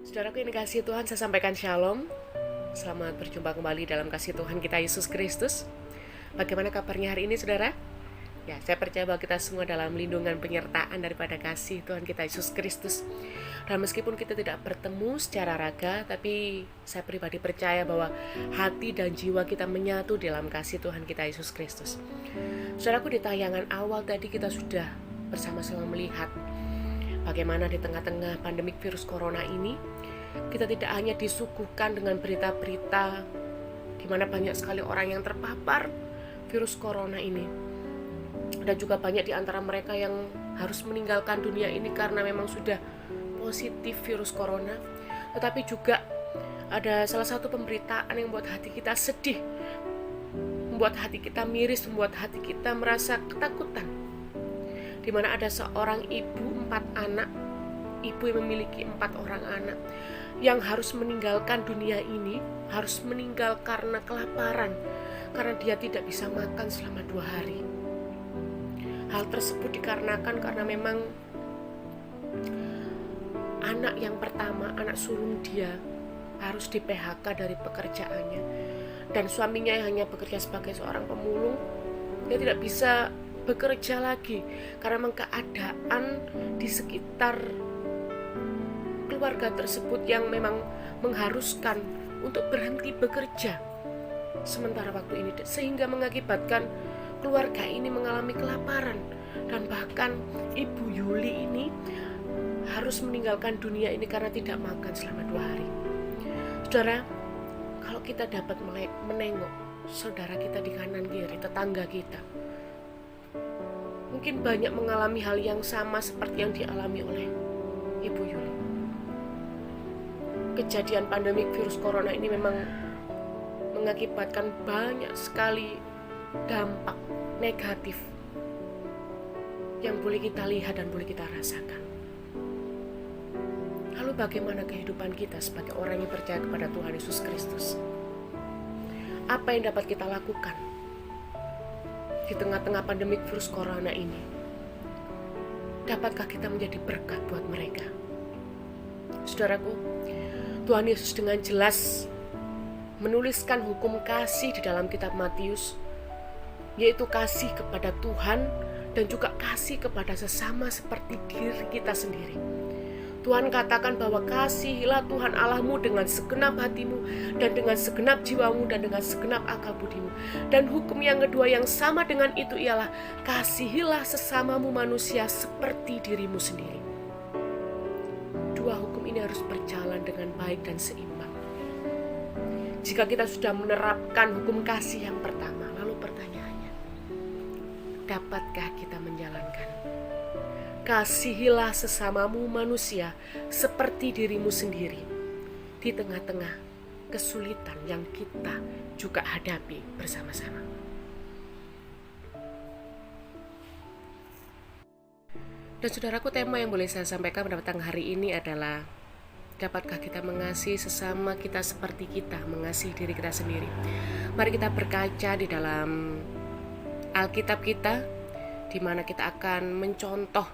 Saudaraku yang dikasihi Tuhan, saya sampaikan shalom. Selamat berjumpa kembali dalam kasih Tuhan kita Yesus Kristus. Bagaimana kabarnya hari ini, saudara? Ya, saya percaya bahwa kita semua dalam lindungan penyertaan daripada kasih Tuhan kita Yesus Kristus. Dan meskipun kita tidak bertemu secara raga, tapi saya pribadi percaya bahwa hati dan jiwa kita menyatu dalam kasih Tuhan kita Yesus Kristus. Saudaraku, di tayangan awal tadi kita sudah bersama-sama melihat bagaimana di tengah-tengah pandemik virus corona ini, kita tidak hanya disuguhkan dengan berita-berita di mana banyak sekali orang yang terpapar virus corona ini, dan juga banyak di antara mereka yang harus meninggalkan dunia ini karena memang sudah positif virus corona. Tetapi juga ada salah satu pemberitaan yang membuat hati kita sedih, membuat hati kita miris, membuat hati kita merasa ketakutan, di mana ada seorang ibu 4 anak, ibu yang memiliki 4 orang anak, yang harus meninggalkan dunia ini, harus meninggal karena kelaparan, karena dia tidak bisa makan selama 2 hari. Hal tersebut dikarenakan karena memang anak yang pertama, anak sulung dia, harus di PHK dari pekerjaannya, dan suaminya yang hanya bekerja sebagai seorang pemulung, dia tidak bisa bekerja lagi karena memang keadaan di sekitar keluarga tersebut yang memang mengharuskan untuk berhenti bekerja sementara waktu ini, sehingga mengakibatkan keluarga ini mengalami kelaparan, dan bahkan Ibu Yuli ini harus meninggalkan dunia ini karena tidak makan selama 2 hari. Saudara, kalau kita dapat menengok saudara kita di kanan kiri, tetangga kita, mungkin banyak mengalami hal yang sama seperti yang dialami oleh Ibu Yuli. Kejadian pandemik virus corona ini memang mengakibatkan banyak sekali dampak negatif yang boleh kita lihat dan boleh kita rasakan. Lalu bagaimana kehidupan kita sebagai orang yang percaya kepada Tuhan Yesus Kristus? Apa yang dapat kita lakukan di tengah-tengah pandemik virus corona ini? Dapatkah kita menjadi berkat buat mereka? Saudaraku, Tuhan Yesus dengan jelas menuliskan hukum kasih di dalam kitab Matius, yaitu kasih kepada Tuhan dan juga kasih kepada sesama seperti diri kita sendiri. Tuhan katakan bahwa kasihilah Tuhan Allahmu dengan segenap hatimu dan dengan segenap jiwamu dan dengan segenap akal budimu. Dan hukum yang kedua yang sama dengan itu ialah kasihilah sesamamu manusia seperti dirimu sendiri. Dua hukum ini harus berjalan dengan baik dan seimbang. Jika kita sudah menerapkan hukum kasih yang pertama, lalu pertanyaannya, dapatkah kita menjalankan? Kasihilah sesamamu manusia seperti dirimu sendiri di tengah-tengah kesulitan yang kita juga hadapi bersama-sama. Dan saudaraku, tema yang boleh saya sampaikan pada petang hari ini adalah dapatkah kita mengasihi sesama kita seperti kita mengasihi diri kita sendiri. Mari kita berkaca di dalam Alkitab kita, di mana kita akan mencontoh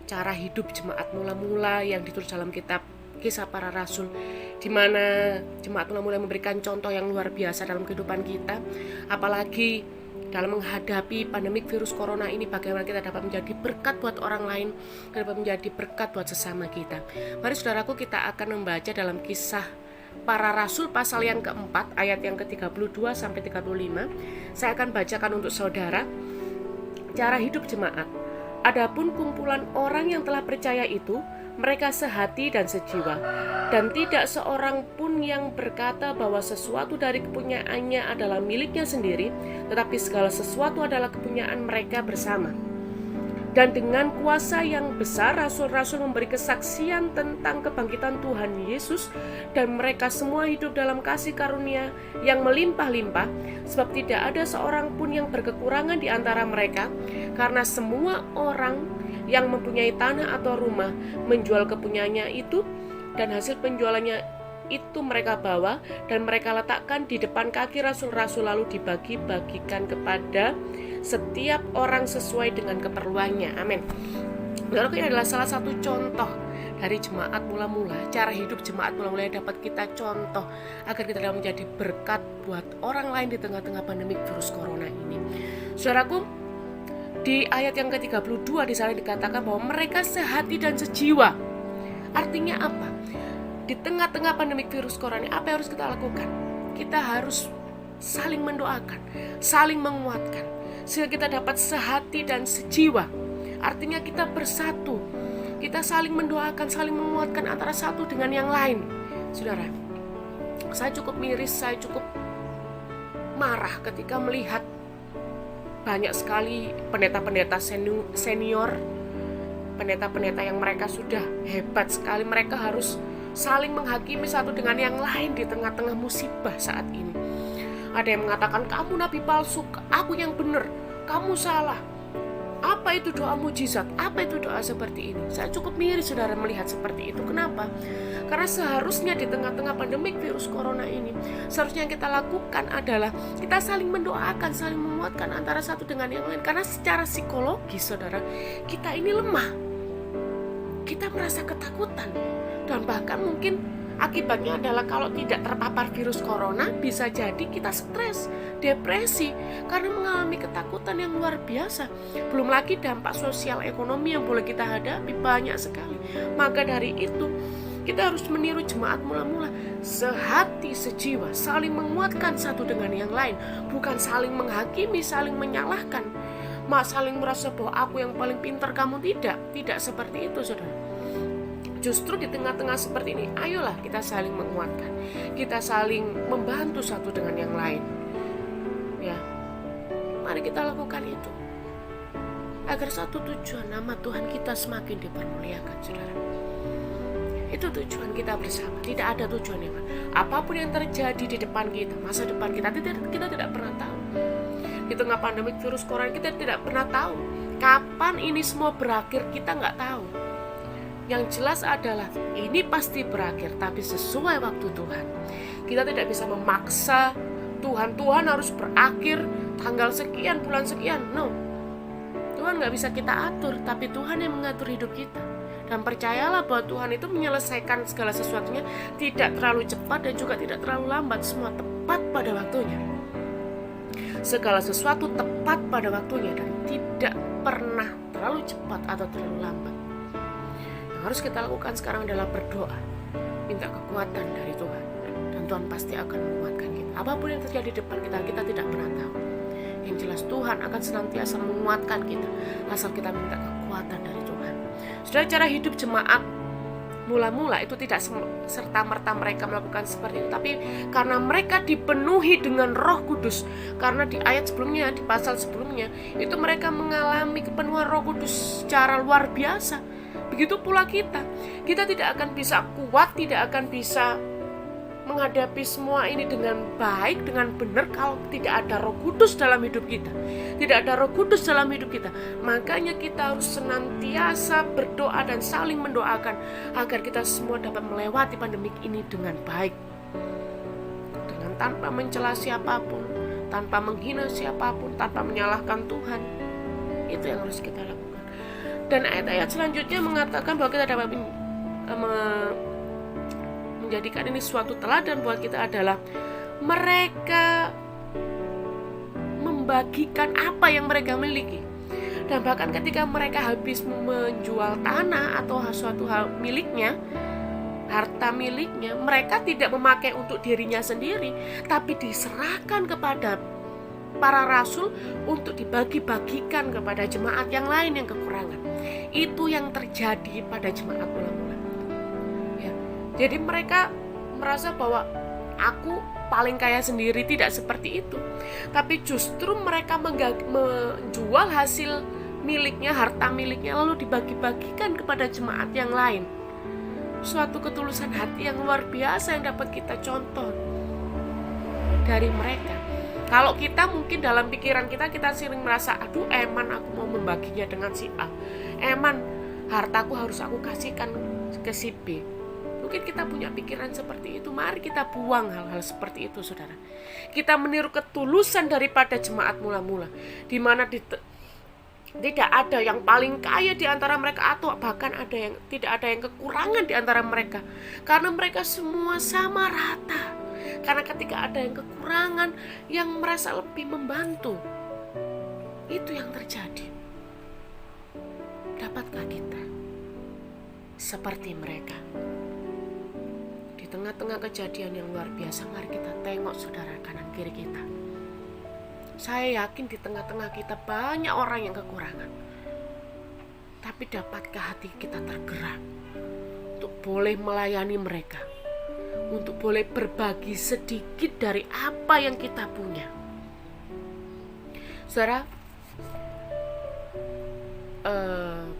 cara hidup jemaat mula-mula yang ditulis dalam kitab Kisah Para Rasul, di mana jemaat mula-mula memberikan contoh yang luar biasa dalam kehidupan kita, apalagi dalam menghadapi pandemik virus corona ini, bagaimana kita dapat menjadi berkat buat orang lain, dapat menjadi berkat buat sesama kita. Mari saudaraku, kita akan membaca dalam Kisah Para Rasul pasal yang keempat, ayat yang ke-32 sampai 35. Saya akan bacakan untuk saudara cara hidup jemaat. Adapun kumpulan orang yang telah percaya itu, mereka sehati dan sejiwa, dan tidak seorang pun yang berkata bahwa sesuatu dari kepunyaannya adalah miliknya sendiri, tetapi segala sesuatu adalah kepunyaan mereka bersama. Dan dengan kuasa yang besar, rasul-rasul memberi kesaksian tentang kebangkitan Tuhan Yesus, dan mereka semua hidup dalam kasih karunia yang melimpah-limpah, sebab tidak ada seorang pun yang berkekurangan di antara mereka, karena semua orang yang mempunyai tanah atau rumah menjual kepunyaannya itu, dan hasil penjualannya itu mereka bawa dan mereka letakkan di depan kaki rasul-rasul, lalu dibagi-bagikan kepada setiap orang sesuai dengan keperluannya. Amin. Lalu ini adalah salah satu contoh dari jemaat mula-mula, cara hidup jemaat mula-mula yang dapat kita contoh agar kita dapat menjadi berkat buat orang lain di tengah-tengah pandemi virus corona ini. Saudaraku, di ayat yang ke-32 di sana dikatakan bahwa mereka sehati dan sejiwa. Artinya apa? Di tengah-tengah pandemi virus corona ini, apa yang harus kita lakukan? Kita harus saling mendoakan, saling menguatkan, sehingga kita dapat sehati dan sejiwa. Artinya kita bersatu, kita saling mendoakan, saling menguatkan antara satu dengan yang lain. Saudara, saya cukup miris, saya cukup marah ketika melihat banyak sekali pendeta-pendeta senior, pendeta-pendeta yang mereka sudah hebat sekali, mereka harus saling menghakimi satu dengan yang lain di tengah-tengah musibah saat ini. Ada yang mengatakan, kamu nabi palsu, aku yang benar, kamu salah. Apa itu doa mujizat? Apa itu doa seperti ini? Saya cukup miris saudara melihat seperti itu. Kenapa? Karena seharusnya di tengah-tengah pandemi virus corona ini, seharusnya yang kita lakukan adalah kita saling mendoakan, saling menguatkan antara satu dengan yang lain. Karena secara psikologis saudara, kita ini lemah. Kita merasa ketakutan. Dan bahkan mungkin akibatnya adalah kalau tidak terpapar virus corona, bisa jadi kita stres, depresi, karena mengalami ketakutan yang luar biasa. Belum lagi dampak sosial ekonomi yang boleh kita hadapi banyak sekali. Maka dari itu, kita harus meniru jemaat mula-mula, sehati sejiwa, saling menguatkan satu dengan yang lain, bukan saling menghakimi, saling menyalahkan, saling merasa bahwa aku yang paling pintar, kamu tidak seperti itu saudara. Justru di tengah-tengah seperti ini, ayolah kita saling menguatkan, kita saling membantu satu dengan yang lain. Ya, mari kita lakukan itu, agar satu tujuan, nama Tuhan kita semakin dipermuliakan, saudara. Itu tujuan kita bersama. Tidak ada tujuan yang lain. Apapun yang terjadi di depan kita, masa depan kita tidak pernah tahu. Di tengah pandemi virus corona, kita tidak pernah tahu kapan ini semua berakhir. Kita nggak tahu. Yang jelas adalah ini pasti berakhir, tapi sesuai waktu Tuhan. Kita tidak bisa memaksa Tuhan harus berakhir tanggal sekian, bulan sekian. No, Tuhan gak bisa kita atur, tapi Tuhan yang mengatur hidup kita. Dan percayalah bahwa Tuhan itu menyelesaikan segala sesuatunya tidak terlalu cepat dan juga tidak terlalu lambat. Semua tepat pada waktunya. Segala sesuatu tepat pada waktunya dan tidak pernah terlalu cepat atau terlalu lambat. Harus kita lakukan sekarang adalah berdoa, minta kekuatan dari Tuhan, dan Tuhan pasti akan menguatkan kita. Apapun yang terjadi di depan kita tidak pernah tahu. Yang jelas Tuhan akan senantiasa menguatkan kita, asal kita minta kekuatan dari Tuhan. Saudara, cara hidup jemaat mula-mula itu tidak serta-merta mereka melakukan seperti itu, tapi karena mereka dipenuhi dengan Roh Kudus. Karena di ayat sebelumnya, di pasal sebelumnya, itu mereka mengalami kepenuhan Roh Kudus secara luar biasa. Begitu pula kita tidak akan bisa kuat, tidak akan bisa menghadapi semua ini dengan baik, dengan benar kalau tidak ada Roh Kudus dalam hidup kita. Tidak ada Roh Kudus dalam hidup kita. Makanya kita harus senantiasa berdoa dan saling mendoakan agar kita semua dapat melewati pandemik ini dengan baik. Dengan tanpa mencela siapapun, tanpa menghina siapapun, tanpa menyalahkan Tuhan. Itu yang harus kita lakukan. Dan ayat-ayat selanjutnya mengatakan bahwa kita dapat menjadikan ini suatu teladan buat kita adalah mereka membagikan apa yang mereka miliki. Dan bahkan ketika mereka habis menjual tanah atau suatu hal miliknya, harta miliknya, mereka tidak memakai untuk dirinya sendiri, tapi diserahkan kepada para rasul untuk dibagi-bagikan kepada jemaat yang lain yang kekurangan. Itu yang terjadi pada jemaat mula-mula. Ya. Jadi mereka merasa bahwa aku paling kaya sendiri, tidak seperti itu. Tapi justru mereka menjual hasil miliknya, harta miliknya, lalu dibagi-bagikan kepada jemaat yang lain. Suatu ketulusan hati yang luar biasa yang dapat kita contoh dari mereka. Kalau kita mungkin dalam pikiran kita sering merasa, aduh eman aku mau membaginya dengan si A, eman hartaku harus aku kasihkan ke si B. Mungkin kita punya pikiran seperti itu. Mari kita buang hal-hal seperti itu, saudara. Kita meniru ketulusan daripada jemaat mula-mula, di mana Tidak ada yang paling kaya di antara mereka, atau bahkan tidak ada yang kekurangan di antara mereka, karena mereka semua sama rata. Karena ketika ada yang kekurangan, yang merasa lebih membantu, itu yang terjadi. Dapatkah kita seperti mereka? Di tengah-tengah kejadian yang luar biasa, mari kita tengok saudara kanan kiri kita. Saya yakin di tengah-tengah kita banyak orang yang kekurangan. Tapi dapatkah hati kita tergerak untuk boleh melayani mereka, untuk boleh berbagi sedikit dari apa yang kita punya? Saudara,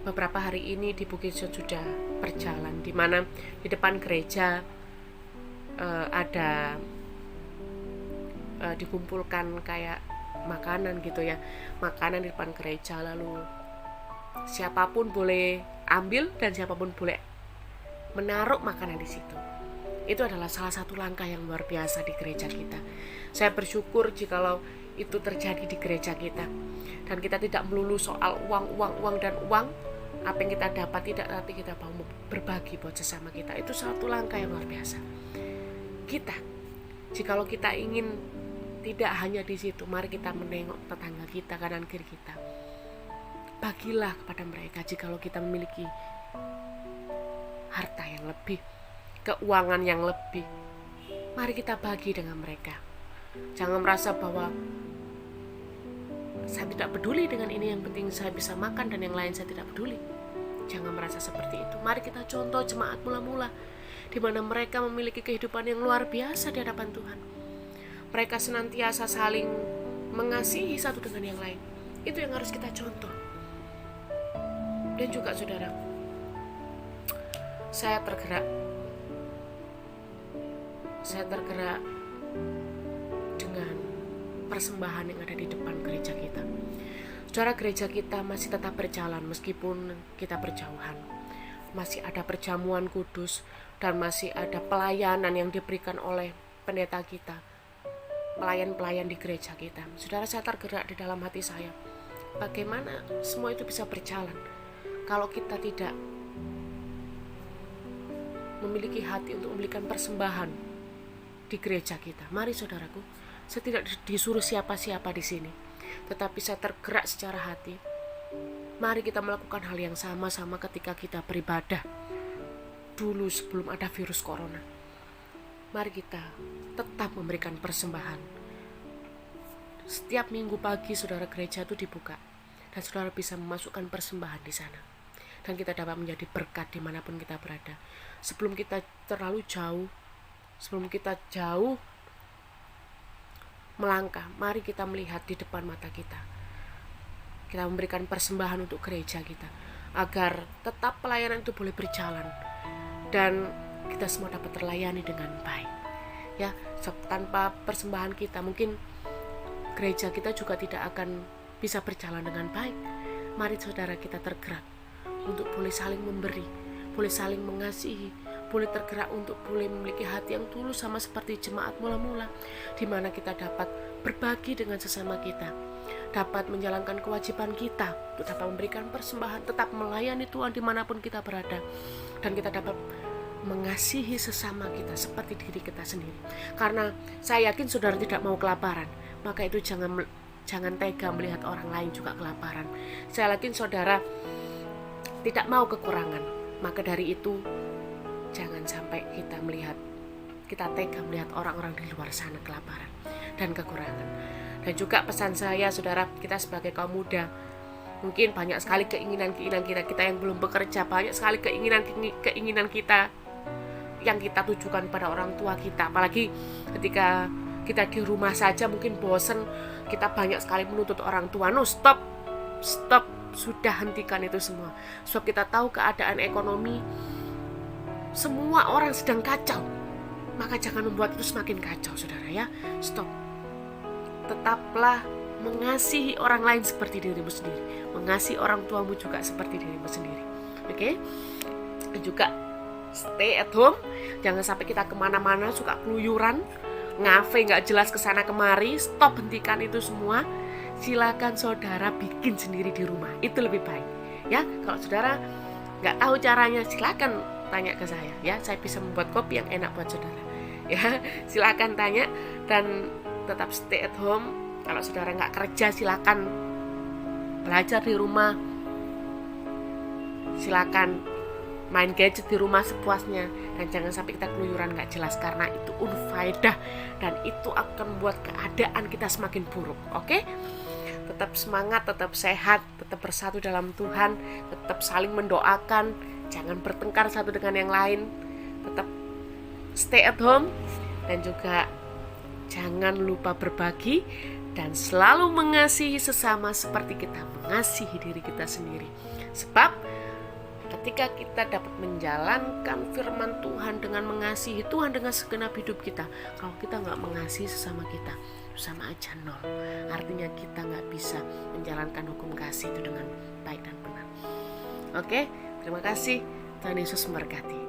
beberapa hari ini di Bukit sudah berjalan, di mana di depan gereja ada dikumpulkan kayak makanan gitu ya, makanan di depan gereja, lalu siapapun boleh ambil dan siapapun boleh menaruh makanan di situ. Itu adalah salah satu langkah yang luar biasa di gereja kita. Saya bersyukur jikalau itu terjadi di gereja kita, dan kita tidak melulu soal uang dan uang. Apa yang kita dapat tidak, tapi kita mau berbagi buat sesama kita. Itu satu langkah yang luar biasa. Jikalau kita ingin tidak hanya di situ, mari kita menengok tetangga kita, kanan kiri kita. Bagilah kepada mereka jikalau kita memiliki harta yang lebih, keuangan yang lebih. Mari kita bagi dengan mereka. Jangan merasa bahwa saya tidak peduli dengan ini, yang penting saya bisa makan dan yang lain saya tidak peduli. Jangan merasa seperti itu. Mari kita contoh jemaat mula-mula, di mana mereka memiliki kehidupan yang luar biasa di hadapan Tuhan. Mereka senantiasa saling mengasihi satu dengan yang lain. Itu yang harus kita contoh. Dan juga saudara, saya tergerak dengan persembahan yang ada di depan gereja kita. Saudara, gereja kita masih tetap berjalan meskipun kita berjauhan. Masih ada perjamuan kudus dan masih ada pelayanan yang diberikan oleh pendeta kita, pelayan-pelayan di gereja kita. Saudara, saya tergerak di dalam hati saya, bagaimana semua itu bisa berjalan kalau kita tidak memiliki hati untuk memberikan persembahan di gereja kita. Mari saudaraku, saya tidak disuruh siapa-siapa di sini, tetapi saya tergerak secara hati. Mari kita melakukan hal yang sama ketika kita beribadah dulu sebelum ada virus corona. Mari kita tetap memberikan persembahan. Setiap minggu pagi saudara, gereja itu dibuka dan saudara bisa memasukkan persembahan di sana, dan kita dapat menjadi berkat dimanapun kita berada. Sebelum kita jauh melangkah, mari kita melihat di depan mata kita. Kita memberikan persembahan untuk gereja kita, agar tetap pelayanan itu boleh berjalan dan kita semua dapat terlayani dengan baik. Ya, tanpa persembahan kita mungkin gereja kita juga tidak akan bisa berjalan dengan baik. Mari saudara, kita tergerak untuk boleh saling memberi, boleh saling mengasihi, boleh tergerak untuk boleh memiliki hati yang tulus sama seperti jemaat mula-mula, di mana kita dapat berbagi dengan sesama kita, dapat menjalankan kewajiban kita untuk dapat memberikan persembahan, tetap melayani Tuhan dimanapun kita berada, dan kita dapat mengasihi sesama kita seperti diri kita sendiri. Karena saya yakin saudara tidak mau kelaparan, maka itu jangan tega melihat orang lain juga kelaparan. Saya yakin saudara tidak mau kekurangan, maka dari itu jangan sampai kita tega melihat orang-orang di luar sana kelaparan dan kekurangan. Dan juga pesan saya saudara, kita sebagai kaum muda, mungkin banyak sekali keinginan kita yang belum bekerja, banyak sekali keinginan kita yang kita tujukan pada orang tua kita. Apalagi ketika kita di rumah saja mungkin bosan, kita banyak sekali menuntut orang tua. No, stop, sudah hentikan itu semua. Sebab kita tahu keadaan ekonomi semua orang sedang kacau, maka jangan membuat itu semakin kacau saudara ya. Stop. Tetaplah mengasihi orang lain seperti dirimu sendiri, mengasihi orang tuamu juga seperti dirimu sendiri. Oke? Dan juga stay at home. Jangan sampai kita kemana-mana suka keluyuran, ngafe gak jelas kesana kemari. Stop, hentikan itu semua. silakan saudara bikin sendiri di rumah, itu lebih baik ya. Kalau saudara nggak tahu caranya, silakan tanya ke saya ya, saya bisa membuat kopi yang enak buat saudara ya. Silakan tanya dan tetap stay at home. Kalau saudara nggak kerja, silakan belajar di rumah, silakan main gadget di rumah sepuasnya, dan jangan sampai kita keluyuran nggak jelas, karena itu unfaedah dan itu akan membuat keadaan kita semakin buruk. Oke? Tetap semangat, tetap sehat, tetap bersatu dalam Tuhan, tetap saling mendoakan, jangan bertengkar satu dengan yang lain, tetap stay at home, dan juga jangan lupa berbagi dan selalu mengasihi sesama seperti kita mengasihi diri kita sendiri. Sebab ketika kita dapat menjalankan firman Tuhan dengan mengasihi Tuhan dengan segenap hidup kita, kalau kita nggak mengasihi sesama kita, sama aja nol. Artinya kita nggak bisa menjalankan hukum kasih itu dengan baik dan benar. Oke, terima kasih. Tuhan Yesus memberkati.